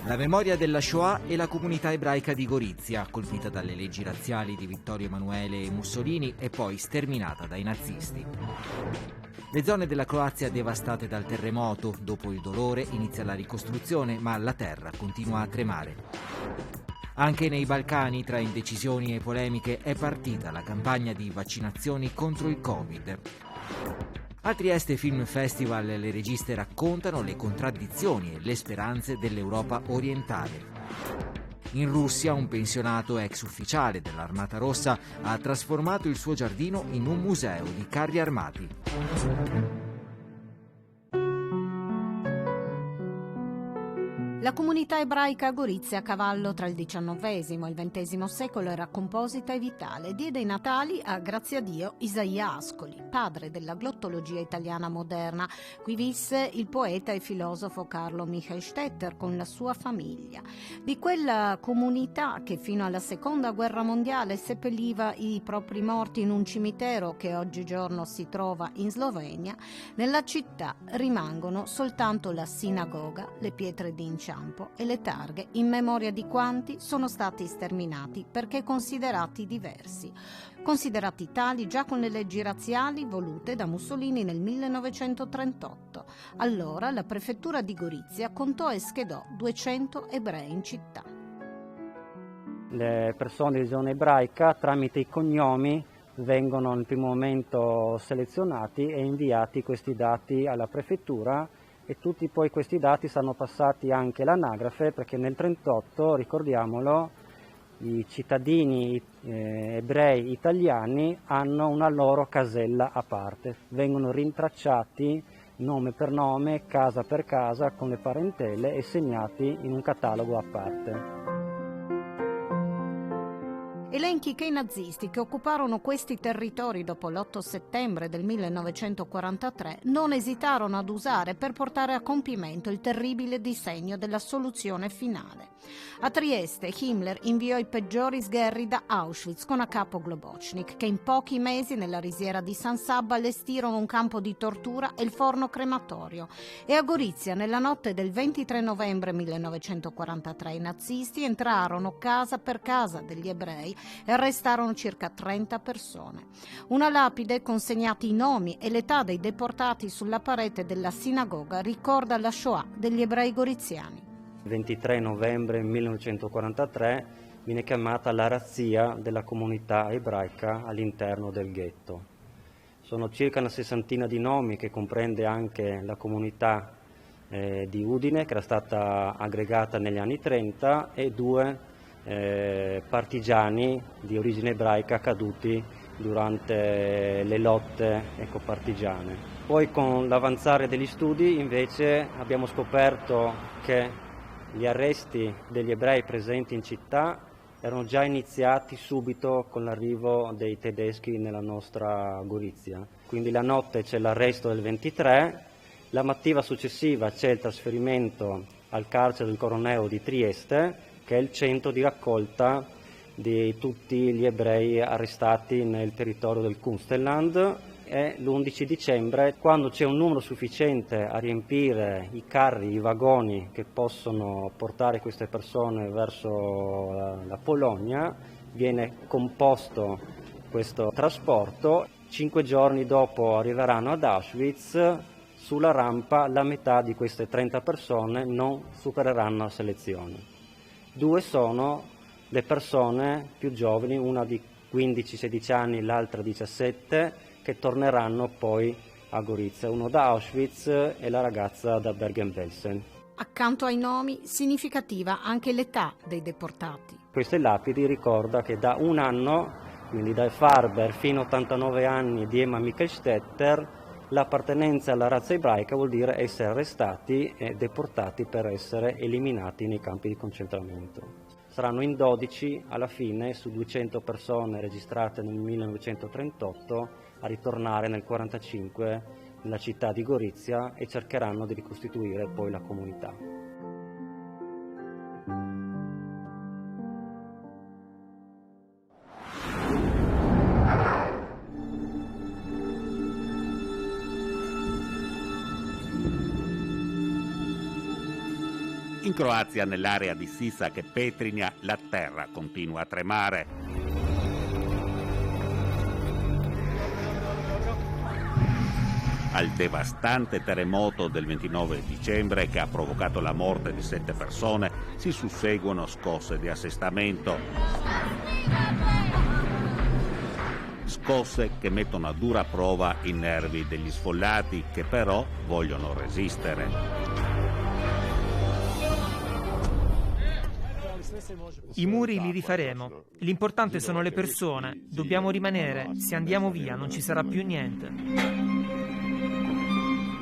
La memoria della Shoah e la comunità ebraica di Gorizia, colpita dalle leggi razziali di Vittorio Emanuele e Mussolini e poi sterminata dai nazisti. Le zone della Croazia devastate dal terremoto, dopo il dolore inizia la ricostruzione, ma la terra continua a tremare. Anche nei Balcani, tra indecisioni e polemiche, è partita la campagna di vaccinazioni contro il Covid. Al Trieste Film Festival le registe raccontano le contraddizioni e le speranze dell'Europa orientale. In Russia un pensionato ex ufficiale dell'Armata Rossa ha trasformato il suo giardino in un museo di carri armati. La comunità ebraica a Gorizia, a cavallo tra il XIX e il XX secolo, era composita e vitale. Diede i natali a Graziadio Isaia Ascoli, padre della glottologia italiana moderna. Qui visse il poeta e filosofo Carlo Michael Stetter con la sua famiglia. Di quella comunità che fino alla Seconda Guerra Mondiale seppelliva i propri morti in un cimitero che oggigiorno si trova in Slovenia, nella città rimangono soltanto la sinagoga, le pietre d'inciampo e le targhe in memoria di quanti sono stati sterminati perché considerati diversi. Considerati tali già con le leggi razziali volute da Mussolini nel 1938. Allora la prefettura di Gorizia contò e schedò 200 ebrei in città. Le persone di zona ebraica tramite i cognomi vengono nel primo momento selezionati e inviati questi dati alla prefettura, e tutti poi questi dati saranno passati anche all'anagrafe, perché nel 1938, ricordiamolo, i cittadini ebrei italiani hanno una loro casella a parte, vengono rintracciati nome per nome, casa per casa, con le parentele e segnati in un catalogo a parte. Elenchi che i nazisti che occuparono questi territori dopo l'8 settembre del 1943 non esitarono ad usare per portare a compimento il terribile disegno della soluzione finale. A Trieste Himmler inviò i peggiori sgherri da Auschwitz con a capo Globocnik, che in pochi mesi nella risiera di San Sabba allestirono un campo di tortura e il forno crematorio. E a Gorizia nella notte del 23 novembre 1943 i nazisti entrarono casa per casa degli ebrei e arrestarono circa 30 persone. Una lapide con segnati i nomi e l'età dei deportati sulla parete della sinagoga ricorda la Shoah degli ebrei goriziani. Il 23 novembre 1943 viene chiamata la razzia della comunità ebraica all'interno del ghetto. Sono circa una sessantina di nomi, che comprende anche la comunità di Udine, che era stata aggregata negli anni 30, e due partigiani di origine ebraica caduti durante le lotte partigiane. Poi con l'avanzare degli studi invece abbiamo scoperto che gli arresti degli ebrei presenti in città erano già iniziati subito con l'arrivo dei tedeschi nella nostra Gorizia. Quindi la notte c'è l'arresto del 23, la mattina successiva c'è il trasferimento al carcere del Coroneo di Trieste, che è il centro di raccolta di tutti gli ebrei arrestati nel territorio del Kunstland. E l'11 dicembre, quando c'è un numero sufficiente a riempire i carri, i vagoni che possono portare queste persone verso la Polonia, viene composto questo trasporto. 5 giorni dopo arriveranno ad Auschwitz. Sulla rampa la metà di queste 30 persone non supereranno la selezione. 2 sono le persone più giovani, una di 15-16 anni, l'altra 17, che torneranno poi a Gorizia, uno da Auschwitz e la ragazza da Bergen-Belsen. Accanto ai nomi, significativa anche l'età dei deportati. Queste lapidi ricorda che da un anno, quindi dal Farber fino a 89 anni di Emma Michelstetter, l'appartenenza alla razza ebraica vuol dire essere arrestati e deportati per essere eliminati nei campi di concentramento. Saranno in 12 alla fine su 200 persone registrate nel 1938 a ritornare nel 1945 nella città di Gorizia e cercheranno di ricostituire poi la comunità. In Croazia, nell'area di Sisak e Petrinja, la terra continua a tremare. Al devastante terremoto del 29 dicembre, che ha provocato la morte di 7 persone, si susseguono scosse di assestamento. Scosse che mettono a dura prova i nervi degli sfollati, che però vogliono resistere. I muri li rifaremo. L'importante sono le persone. Dobbiamo rimanere. Se andiamo via non ci sarà più niente.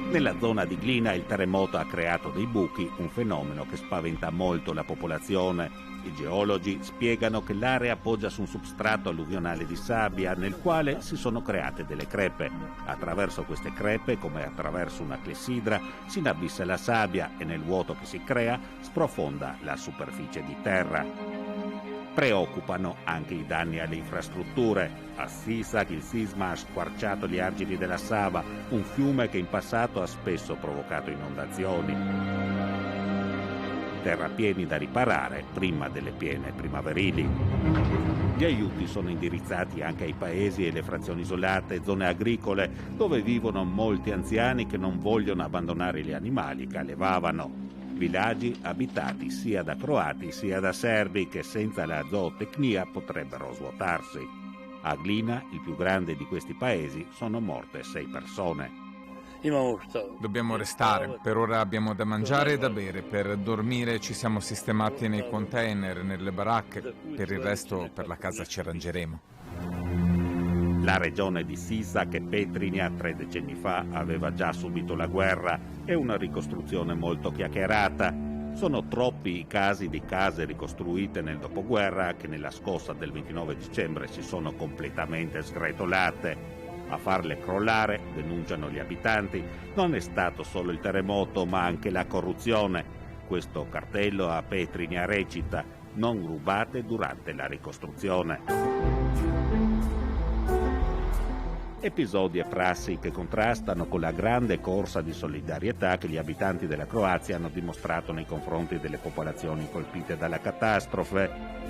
Nella zona di Glina il terremoto ha creato dei buchi, un fenomeno che spaventa molto la popolazione. I geologi spiegano che l'area poggia su un substrato alluvionale di sabbia nel quale si sono create delle crepe. Attraverso queste crepe, come attraverso una clessidra, si inabissa la sabbia e nel vuoto che si crea sprofonda la superficie di terra. Preoccupano anche i danni alle infrastrutture. A Sisak il sisma ha squarciato gli argini della Sava, un fiume che in passato ha spesso provocato inondazioni. Terrapieni da riparare prima delle piene primaverili. Gli aiuti sono indirizzati anche ai paesi e le frazioni isolate, zone agricole, dove vivono molti anziani che non vogliono abbandonare gli animali che allevavano. Villaggi abitati sia da croati sia da serbi che senza la zootecnia potrebbero svuotarsi. A Glina, il più grande di questi paesi, sono morte 6 persone. Dobbiamo restare. Per ora abbiamo da mangiare e da bere. Per dormire ci siamo sistemati nei container, nelle baracche. Per il resto, per la casa ci arrangeremo. La regione di Sisak e Petrinja 3 decenni fa aveva già subito la guerra e una ricostruzione molto chiacchierata. Sono troppi i casi di case ricostruite nel dopoguerra che nella scossa del 29 dicembre si sono completamente sgretolate. A farle crollare, denunciano gli abitanti, non è stato solo il terremoto ma anche la corruzione. Questo cartello a Petrinja recita: non rubate durante la ricostruzione. Episodi e prassi che contrastano con la grande corsa di solidarietà che gli abitanti della Croazia hanno dimostrato nei confronti delle popolazioni colpite dalla catastrofe.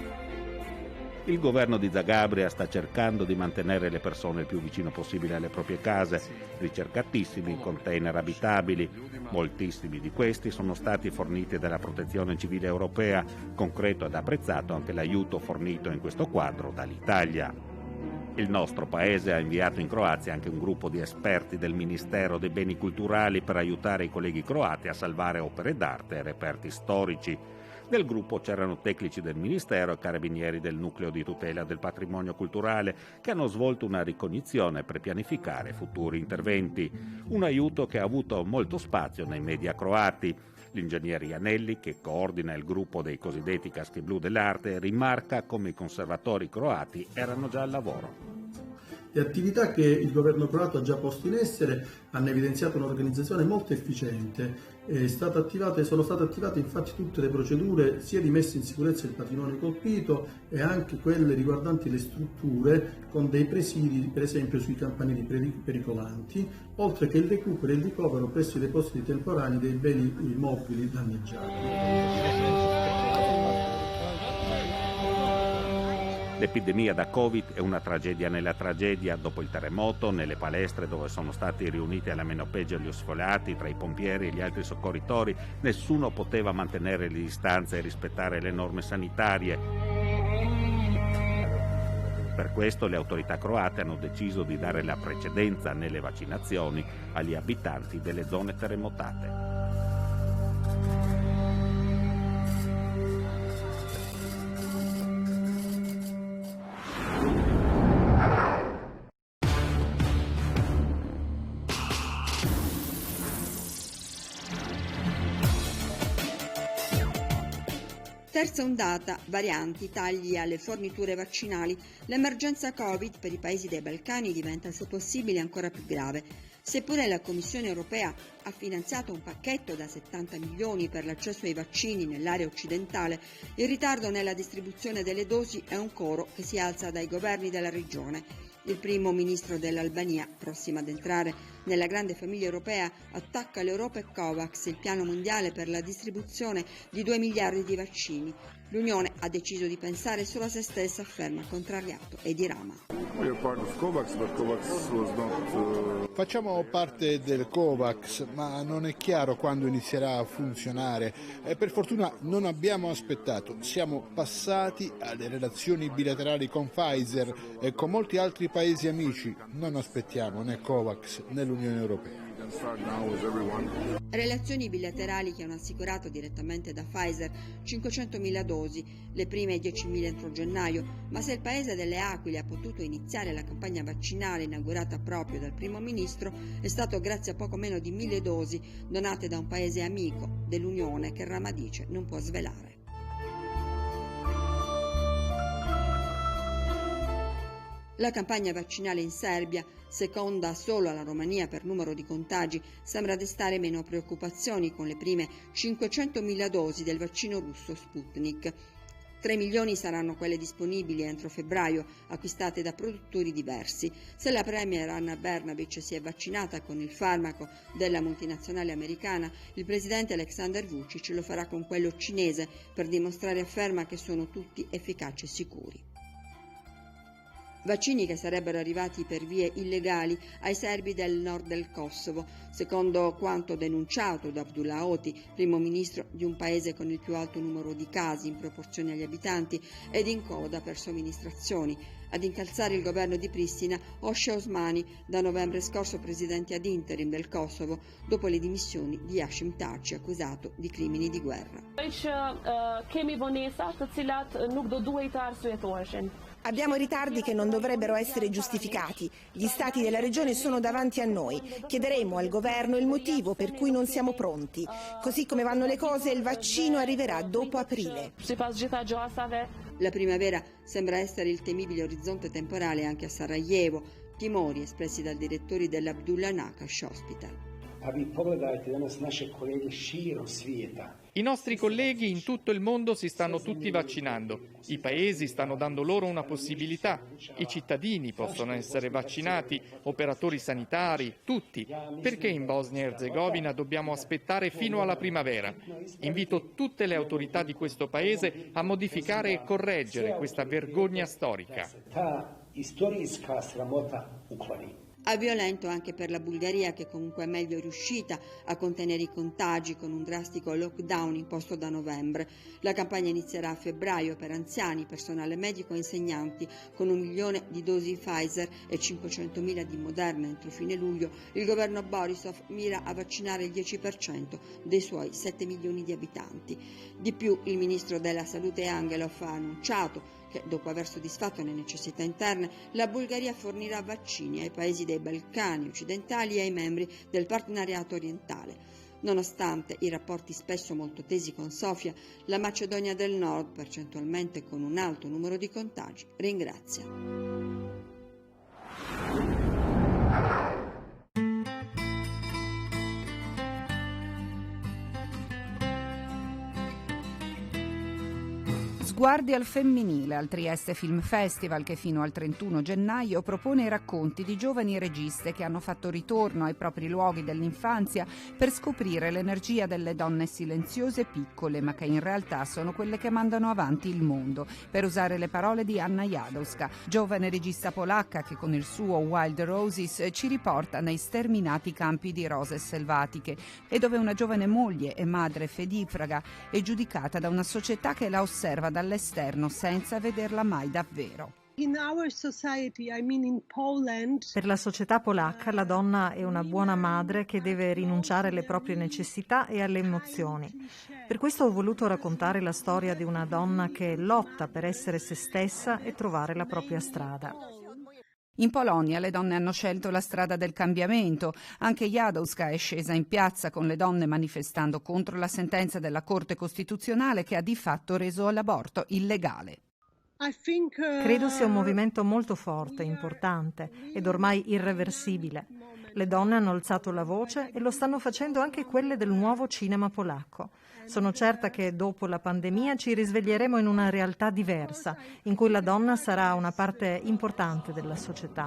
Il governo di Zagabria sta cercando di mantenere le persone il più vicino possibile alle proprie case, ricercatissimi container abitabili. Moltissimi di questi sono stati forniti dalla Protezione Civile Europea, concreto ed apprezzato anche l'aiuto fornito in questo quadro dall'Italia. Il nostro paese ha inviato in Croazia anche un gruppo di esperti del Ministero dei Beni Culturali per aiutare i colleghi croati a salvare opere d'arte e reperti storici. Nel gruppo c'erano tecnici del Ministero e carabinieri del Nucleo di tutela del patrimonio culturale che hanno svolto una ricognizione per pianificare futuri interventi. Un aiuto che ha avuto molto spazio nei media croati. L'ingegner Ianelli, che coordina il gruppo dei cosiddetti caschi blu dell'arte, rimarca come i conservatori croati erano già al lavoro. Le attività che il governo croato ha già posto in essere hanno evidenziato un'organizzazione molto efficiente. Sono state attivate infatti tutte le procedure sia di messa in sicurezza del patrimonio colpito e anche quelle riguardanti le strutture con dei presidi, per esempio sui campanili pericolanti, oltre che il recupero e il ricovero presso i depositi temporanei dei beni immobili danneggiati. L'epidemia da Covid è una tragedia nella tragedia. Dopo il terremoto, nelle palestre dove sono stati riuniti almeno peggio gli sfollati, tra i pompieri e gli altri soccorritori, nessuno poteva mantenere le distanze e rispettare le norme sanitarie. Per questo le autorità croate hanno deciso di dare la precedenza nelle vaccinazioni agli abitanti delle zone terremotate. Terza ondata, varianti, tagli alle forniture vaccinali. L'emergenza Covid per i paesi dei Balcani diventa, se possibile, ancora più grave. Seppure la Commissione europea ha finanziato un pacchetto da 70 milioni per l'accesso ai vaccini nell'area occidentale, il ritardo nella distribuzione delle dosi è un coro che si alza dai governi della regione. Il primo ministro dell'Albania, prossimo ad entrare nella grande famiglia europea, attacca l'Europa e Covax, il piano mondiale per la distribuzione di 2 miliardi di vaccini. L'Unione ha deciso di pensare solo a se stessa, afferma contrariato Edi Rama. Facciamo parte del Covax, ma non è chiaro quando inizierà a funzionare. Per fortuna non abbiamo aspettato, siamo passati alle relazioni bilaterali con Pfizer e con molti altri paesi amici. Non aspettiamo né Covax né l'Unione Europea. Relazioni bilaterali che hanno assicurato direttamente da Pfizer 500.000 dosi, le prime 10.000 entro gennaio, ma se il paese delle aquile ha potuto iniziare la campagna vaccinale inaugurata proprio dal primo ministro è stato grazie a poco meno di 1.000 dosi donate da un paese amico dell'Unione che Rama dice non può svelare. La campagna vaccinale in Serbia, seconda solo alla Romania per numero di contagi, sembra destare meno preoccupazioni con le prime 500.000 dosi del vaccino russo Sputnik. 3 milioni saranno quelle disponibili entro febbraio, acquistate da produttori diversi. Se la premier Anna Brnabic si è vaccinata con il farmaco della multinazionale americana, il presidente Aleksandar Vučić lo farà con quello cinese per dimostrare, afferma, che sono tutti efficaci e sicuri. Vaccini che sarebbero arrivati per vie illegali ai serbi del nord del Kosovo, secondo quanto denunciato da Abdullah Oti, primo ministro di un paese con il più alto numero di casi in proporzione agli abitanti ed in coda per somministrazioni. Ad incalzare il governo di Pristina, Osho Osmani, da novembre scorso presidente ad interim del Kosovo, dopo le dimissioni di Hashim Thaçi, accusato di crimini di guerra. Abbiamo ritardi che non dovrebbero essere giustificati. Gli stati della regione sono davanti a noi. Chiederemo al governo il motivo per cui non siamo pronti. Così come vanno le cose, il vaccino arriverà dopo aprile. La primavera sembra essere il temibile orizzonte temporale anche a Sarajevo, timori espressi dal direttore dell'Abdullah Nakash Hospital. I nostri colleghi in tutto il mondo si stanno tutti vaccinando, i paesi stanno dando loro una possibilità, i cittadini possono essere vaccinati, operatori sanitari, tutti. Perché in Bosnia e Erzegovina dobbiamo aspettare fino alla primavera? Invito tutte le autorità di questo paese a modificare e correggere questa vergogna storica. A violento anche per la Bulgaria, che comunque è meglio riuscita a contenere i contagi con un drastico lockdown imposto da novembre. La campagna inizierà a febbraio per anziani, personale medico e insegnanti, con 1 milione di dosi Pfizer e 500.000 di Moderna entro fine luglio. Il governo Borisov mira a vaccinare il 10% dei suoi 7 milioni di abitanti. Di più, il ministro della Salute Angelov ha annunciato che, dopo aver soddisfatto le necessità interne, la Bulgaria fornirà vaccini ai paesi dei Balcani occidentali e ai membri del partenariato orientale. Nonostante i rapporti spesso molto tesi con Sofia, la Macedonia del Nord, percentualmente con un alto numero di contagi, ringrazia. Sguardi al femminile al Trieste Film Festival, che fino al 31 gennaio propone i racconti di giovani registe che hanno fatto ritorno ai propri luoghi dell'infanzia per scoprire l'energia delle donne silenziose e piccole, ma che in realtà sono quelle che mandano avanti il mondo, per usare le parole di Anna Jadowska, giovane regista polacca che con il suo Wild Roses ci riporta nei sterminati campi di rose selvatiche, e dove una giovane moglie e madre fedifraga è giudicata da una società che la osserva dall'esterno senza vederla mai davvero. Per la società polacca la donna è una buona madre che deve rinunciare alle proprie necessità e alle emozioni. Per questo ho voluto raccontare la storia di una donna che lotta per essere se stessa e trovare la propria strada. In Polonia le donne hanno scelto la strada del cambiamento. Anche Jadowska è scesa in piazza con le donne manifestando contro la sentenza della Corte Costituzionale che ha di fatto reso l'aborto illegale. Credo sia un movimento molto forte, importante ed ormai irreversibile. Le donne hanno alzato la voce e lo stanno facendo anche quelle del nuovo cinema polacco. Sono certa che dopo la pandemia ci risveglieremo in una realtà diversa, in cui la donna sarà una parte importante della società.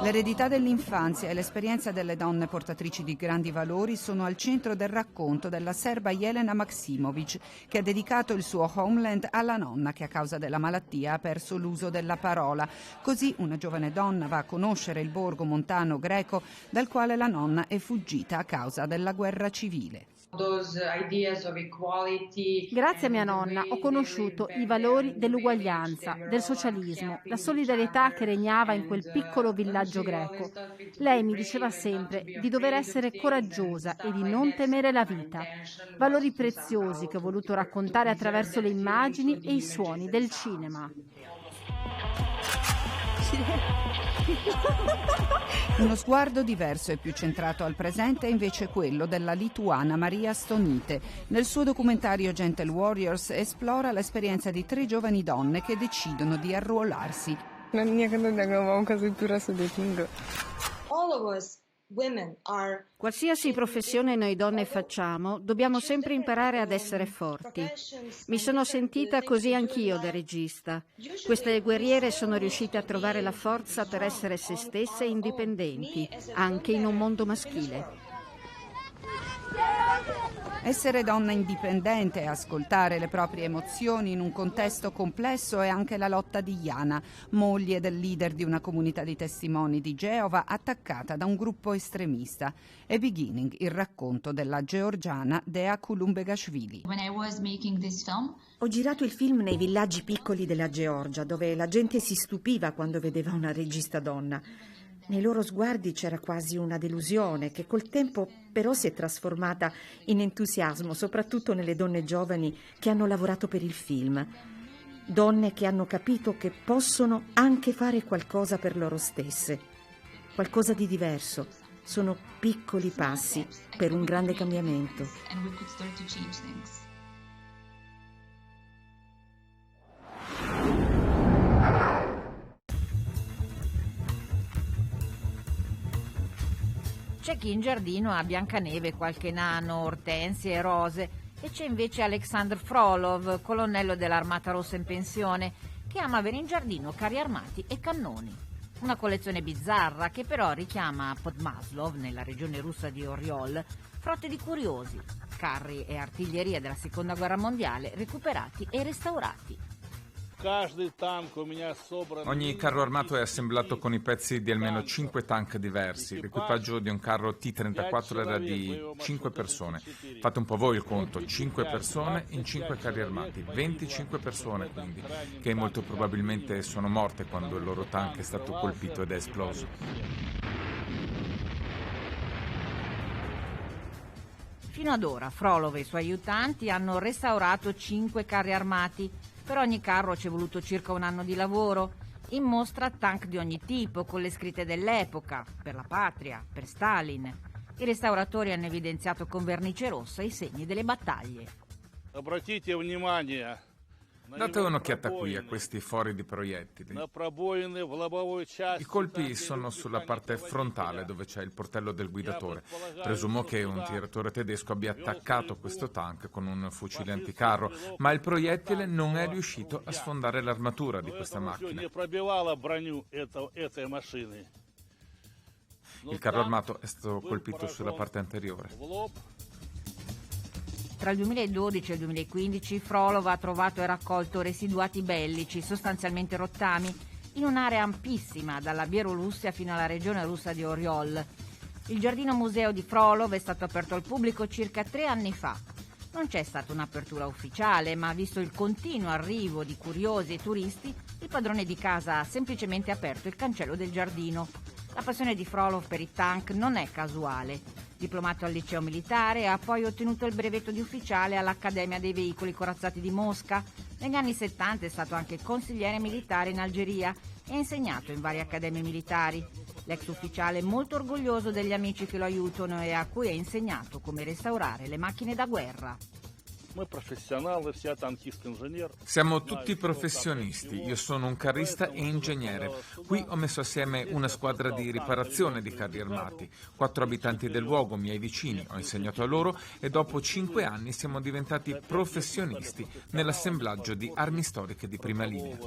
L'eredità dell'infanzia e l'esperienza delle donne portatrici di grandi valori sono al centro del racconto della serba Jelena Maksimovic, che ha dedicato il suo Homeland alla nonna che a causa della malattia ha perso l'uso della parola. Così una giovane donna va a conoscere il borgo montano greco dal quale la nonna è fuggita a causa della guerra civile. Grazie a mia nonna ho conosciuto i valori dell'uguaglianza, del socialismo, la solidarietà che regnava in quel piccolo villaggio greco. Lei mi diceva sempre di dover essere coraggiosa e di non temere la vita. Valori preziosi che ho voluto raccontare attraverso le immagini e i suoni del cinema. Uno sguardo diverso e più centrato al presente è invece quello della lituana Marija Stonytė. Nel suo documentario Gentle Warriors esplora l'esperienza di 3 giovani donne che decidono di arruolarsi. Qualsiasi professione noi donne facciamo, dobbiamo sempre imparare ad essere forti. Mi sono sentita così anch'io da regista. Queste guerriere sono riuscite a trovare la forza per essere se stesse e indipendenti, anche in un mondo maschile. Essere donna indipendente e ascoltare le proprie emozioni in un contesto complesso è anche la lotta di Jana, moglie del leader di una comunità di testimoni di Geova attaccata da un gruppo estremista. È Beginning, il racconto della georgiana Dea Kulumbegashvili. Ho girato il film nei villaggi piccoli della Georgia, dove la gente si stupiva quando vedeva una regista donna. Nei loro sguardi c'era quasi una delusione che col tempo però si è trasformata in entusiasmo, soprattutto nelle donne giovani che hanno lavorato per il film. Donne che hanno capito che possono anche fare qualcosa per loro stesse, qualcosa di diverso. Sono piccoli passi per un grande cambiamento. C'è chi in giardino ha Biancaneve, qualche nano, ortensie e rose, e c'è invece Alexander Frolov, colonnello dell'Armata Rossa in pensione, che ama avere in giardino carri armati e cannoni. Una collezione bizzarra che però richiama a Podmaslov, nella regione russa di Oriol, frotte di curiosi, carri e artiglieria della Seconda Guerra Mondiale recuperati e restaurati. Ogni carro armato è assemblato con i pezzi di almeno 5 tank diversi. L'equipaggio di un carro T-34 era di 5 persone. Fate un po' voi il conto, 5 persone in 5 carri armati, 25 persone quindi, che molto probabilmente sono morte quando il loro tank è stato colpito ed è esploso. Fino ad ora Frolov e i suoi aiutanti hanno restaurato 5 carri armati. Per ogni carro ci è voluto circa un anno di lavoro. In mostra tank di ogni tipo, con le scritte dell'epoca, per la patria, per Stalin. I restauratori hanno evidenziato con vernice rossa i segni delle battaglie. Date un'occhiata qui a questi fori di proiettili. I colpi sono sulla parte frontale dove c'è il portello del guidatore. Presumo che un tiratore tedesco abbia attaccato questo tank con un fucile anticarro, ma il proiettile non è riuscito a sfondare l'armatura di questa macchina. Il carro armato è stato colpito sulla parte anteriore. Tra il 2012 e il 2015 Frolov ha trovato e raccolto residuati bellici, sostanzialmente rottami, in un'area ampissima, dalla Bielorussia fino alla regione russa di Oriol. Il giardino museo di Frolov è stato aperto al pubblico circa 3 anni fa. Non c'è stata un'apertura ufficiale, ma visto il continuo arrivo di curiosi e turisti, il padrone di casa ha semplicemente aperto il cancello del giardino. La passione di Frolov per i tank non è casuale. Diplomato al liceo militare, ha poi ottenuto il brevetto di ufficiale all'Accademia dei Veicoli Corazzati di Mosca. Negli anni 70 è stato anche consigliere militare in Algeria e ha insegnato in varie accademie militari. L'ex ufficiale è molto orgoglioso degli amici che lo aiutano e a cui ha insegnato come restaurare le macchine da guerra. Siamo tutti professionisti, io sono un carrista e ingegnere. Qui ho messo assieme una squadra di riparazione di carri armati, 4 abitanti del luogo, miei vicini, ho insegnato a loro e dopo 5 anni siamo diventati professionisti nell'assemblaggio di armi storiche di prima linea.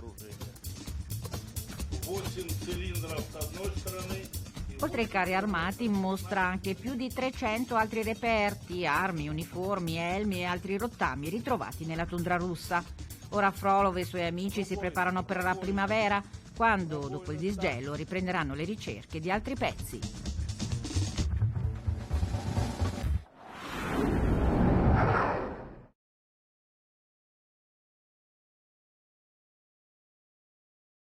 Oltre ai carri armati mostra anche più di 300 altri reperti, armi, uniformi, elmi e altri rottami ritrovati nella tundra russa. Ora Frolov e i suoi amici si preparano per la primavera, quando, dopo il disgelo, riprenderanno le ricerche di altri pezzi.